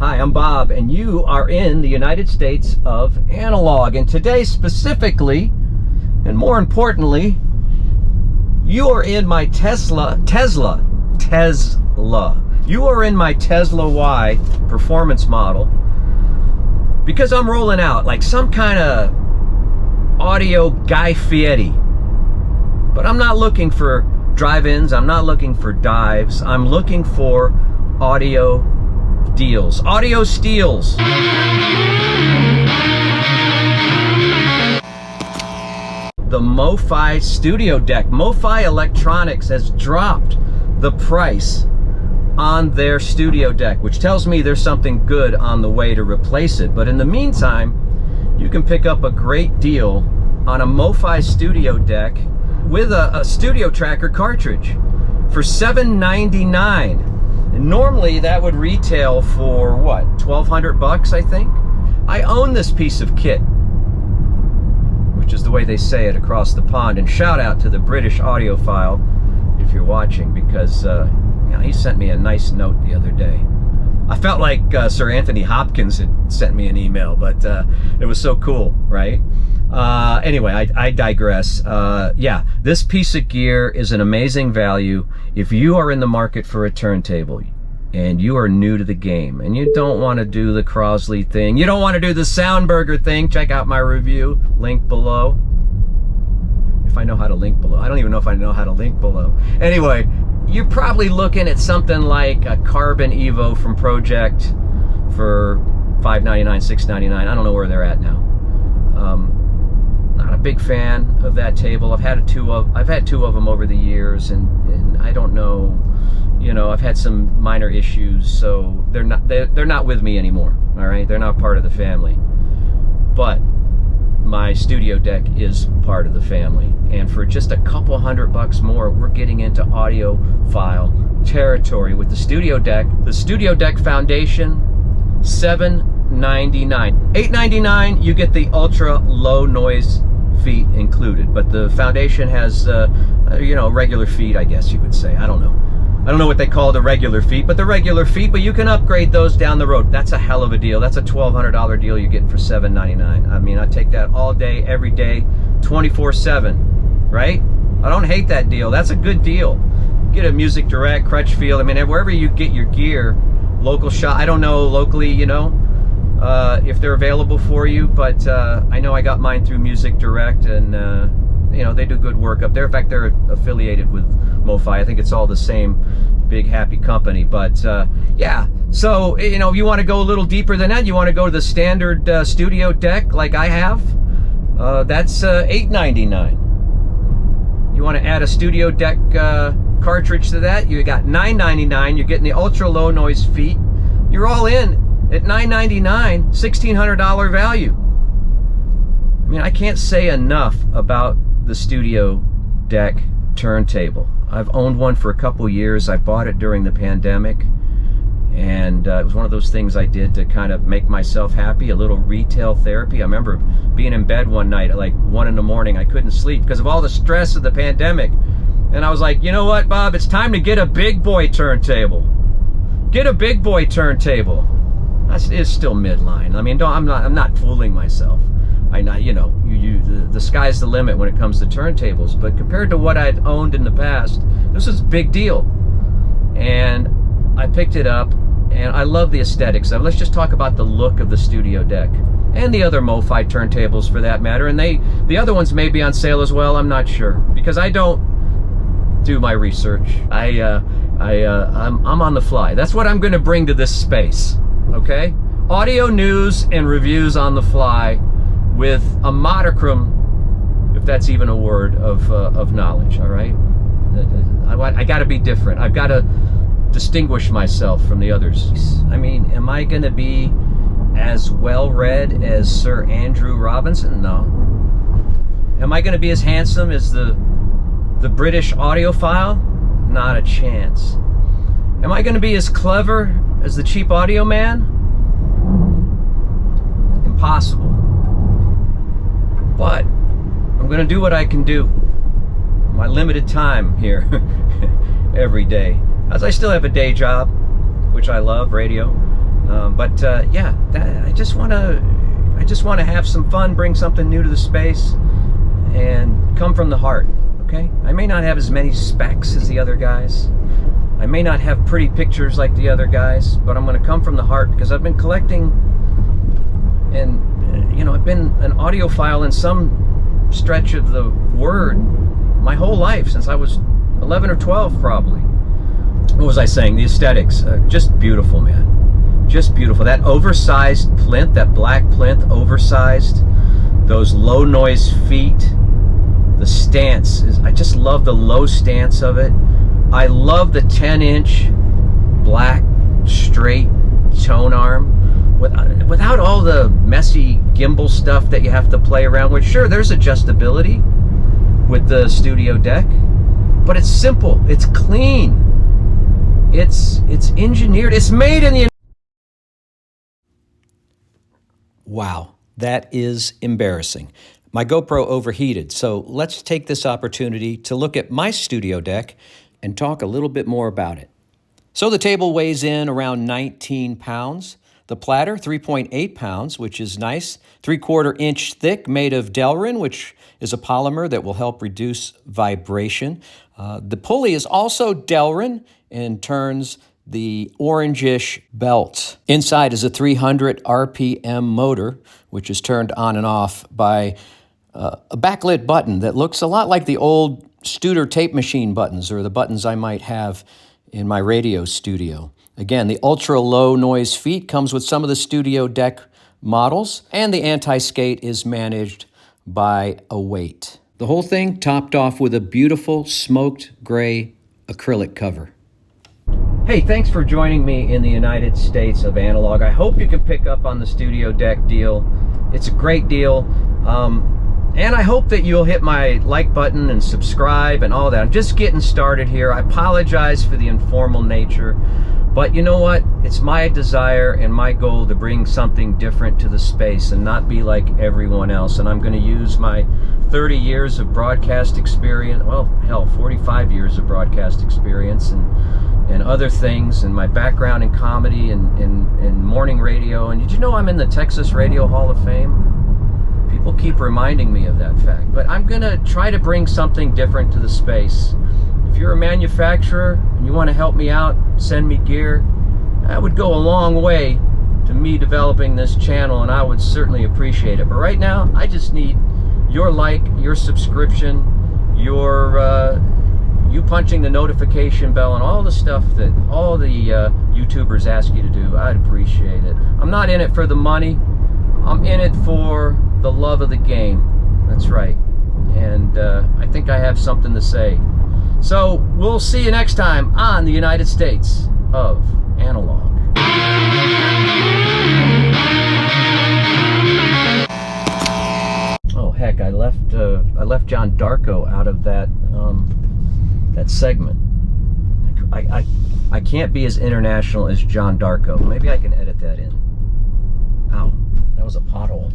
Hi, I'm Bob, and you are in the United States of Analog. And today specifically, and more importantly, you are in my Tesla. You are in my Tesla Y performance model because I'm rolling out like some kind of audio Guy Fieri. But I'm not looking for drive-ins, I'm not looking for dives, I'm looking for audio deals, audio steals. The MoFi StudioDeck. MoFi Electronics has dropped the price on their StudioDeck, which tells me there's something good on the way to replace it. But in the meantime, you can pick up a great deal on a MoFi StudioDeck with a Studio Tracker cartridge for $7.99. And normally that would retail for what, 1,200 bucks, I think? I own this piece of kit, which is the way they say it across the pond. And shout out to the British audiophile if you're watching, because he sent me a nice note the other day. I felt like Sir Anthony Hopkins had sent me an email, but it was so cool, right? Anyway, I digress. Yeah, this piece of gear is an amazing value. If you are in the market for a turntable and you are new to the game and you don't want to do the Crosley thing, you don't want to do the Soundburger thing, check out my review, link below. If I know how to link below. I don't even know if I know how to link below. Anyway, you're probably looking at something like a Carbon Evo from Project for $5.99, $6.99. I don't know where they're at now. Not a big fan of that table. I've had two of them over the years, and I don't know, I've had some minor issues, so they're not with me anymore. All right, they're not part of the family. But my StudioDeck is part of the family, and for just a couple $100 more, we're getting into audiophile territory with the StudioDeck. The StudioDeck Foundation, $7.99. $8.99, you get the ultra low noise feet included, but the Foundation has regular feet, I guess you would say. I don't know what they call the regular feet, but the regular feet, but you can upgrade those down the road. That's a hell of a deal. That's a $1,200 deal you get for $7.99. I mean, I take that all day, every day, 24/7, right? I don't hate that deal. That's a good deal. Get a Music Direct, Crutchfield, I mean, wherever you get your gear, local shop, I don't know locally, if they're available for you, but I know I got mine through Music Direct, and they do good work up there. In fact, they're affiliated with MoFi. I think it's all the same big happy company. But yeah, so if you want to go a little deeper than that, you want to go to the standard StudioDeck like I have, that's $8.99. You want to add a StudioDeck cartridge to that, you got $9.99. You're getting the ultra low noise feet. You're all in at $9.99, $1,600 value. I mean, I can't say enough about the StudioDeck turntable. I've owned one for a couple years. I bought it during the pandemic, and it was one of those things I did to kind of make myself happy, a little retail therapy. I remember being in bed one night at like 1 in the morning. I couldn't sleep because of all the stress of the pandemic. And I was like, you know what, Bob? It's time to get a big boy turntable. Get a big boy turntable. It's still midline. I mean, I'm not fooling myself. The sky's the limit when it comes to turntables. But compared to what I'd owned in the past, this is a big deal. And I picked it up, and I love the aesthetics of it. Let's just talk about the look of the StudioDeck and the other MoFi turntables for that matter. And the other ones may be on sale as well. I'm not sure because I don't do my research. I'm on the fly. That's what I'm going to bring to this space. Okay, audio news and reviews on the fly with a modicum, if that's even a word, of knowledge. All right, I got to be different. I've got to distinguish myself from the others. I mean, am I going to be as well read as Sir Andrew Robinson? No. Am I going to be as handsome as the British audiophile? Not a chance. Am I going to be as clever as the cheap audio man? Impossible. But I'm going to do what I can do. My limited time here every day. As I still have a day job, which I love, radio. Yeah, I just want to have some fun, bring something new to the space, and come from the heart. Okay, I may not have as many specs as the other guys. I may not have pretty pictures like the other guys, but I'm going to come from the heart because I've been collecting, and I've been an audiophile in some stretch of the word my whole life, since I was 11 or 12 probably. What was I saying? The aesthetics, just beautiful, man. Just beautiful. That oversized plinth, that black plinth, oversized, those low noise feet, the stance I just love the low stance of it. I love the 10-inch black straight tone arm without all the messy gimbal stuff that you have to play around with. Sure, there's adjustability with the StudioDeck, but it's simple, it's clean, it's engineered, it's made in the... Wow, that is embarrassing. My GoPro overheated, so let's take this opportunity to look at my StudioDeck and talk a little bit more about it. So the table weighs in around 19 pounds. The platter, 3.8 pounds, which is nice. 3/4 inch thick, made of Delrin, which is a polymer that will help reduce vibration. The pulley is also Delrin and turns the orangish belt. Inside is a 300 RPM motor, which is turned on and off by a backlit button that looks a lot like the old Studer tape machine buttons, or the buttons I might have in my radio studio. Again, the ultra low noise feet comes with some of the StudioDeck models, and the anti-skate is managed by a weight. The whole thing topped off with a beautiful smoked gray acrylic cover. Hey, thanks for joining me in the United States of analog. I hope you can pick up on the StudioDeck deal. It's a great deal. And I hope that you'll hit my like button and subscribe and all that. I'm just getting started here. I apologize for the informal nature, but you know what? It's my desire and my goal to bring something different to the space and not be like everyone else. And I'm going to use my 30 years of broadcast experience, well, hell, 45 years of broadcast experience and other things, and my background in comedy and morning radio. And did you know I'm in the Texas Radio Hall of Fame? People keep reminding me of that fact, but I'm gonna try to bring something different to the space. If you're a manufacturer and you want to help me out, send me gear. That would go a long way to me developing this channel, and I would certainly appreciate it. But right now, I just need your like, your subscription, you punching the notification bell, and all the stuff that all the YouTubers ask you to do. I'd appreciate it. I'm not in it for the money. I'm in it for the love of the game. That's right. And I think I have something to say. So we'll see you next time on the United States of Analog. Oh heck, I left John Darko out of that that segment. I can't be as international as John Darko. Maybe I can edit that in. Ow, that was a pothole.